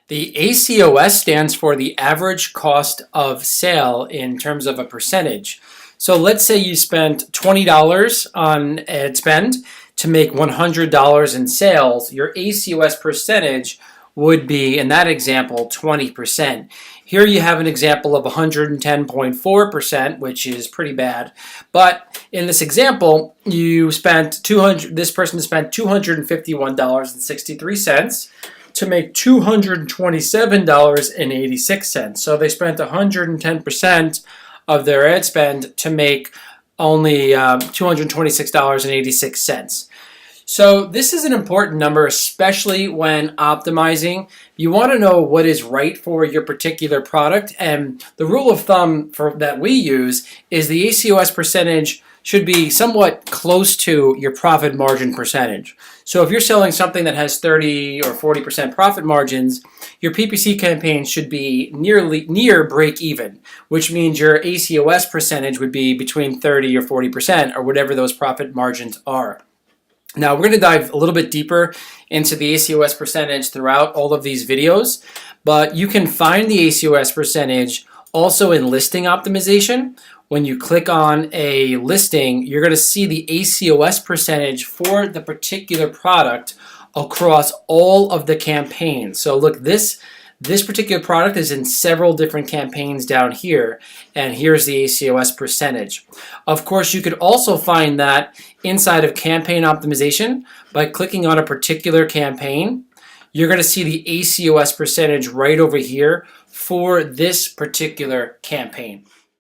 The ACoS stands for the average cost of sale in terms of a percentage. So let's say you spent $20 on ad spend to make $100 in sales. Your ACoS percentage would be, in that example, 20%. Here you have an example of 110.4%, which is pretty bad. But in this example, this person spent $251.63 to make $227.86. So they spent 110% of their ad spend to make only $226.86. So this is an important number, especially when optimizing. You want to know what is right for your particular product, and the rule of thumb that we use is the ACoS percentage should be somewhat close to your profit margin percentage. So if you're selling something that has 30 or 40% profit margins, your PPC campaign should be near break even, which means your ACoS percentage would be between 30 or 40% or whatever those profit margins are. Now, we're going to dive a little bit deeper into the ACoS percentage throughout all of these videos, but you can find the ACoS percentage also in listing optimization. When you click on a listing, you're going to see the ACoS percentage for the particular product across all of the campaigns. So look, this particular product is in several different campaigns down here, and here's the ACoS percentage. Of course, you could also find that inside of campaign optimization by clicking on a particular campaign. You're going to see the ACoS percentage right over here for this particular campaign.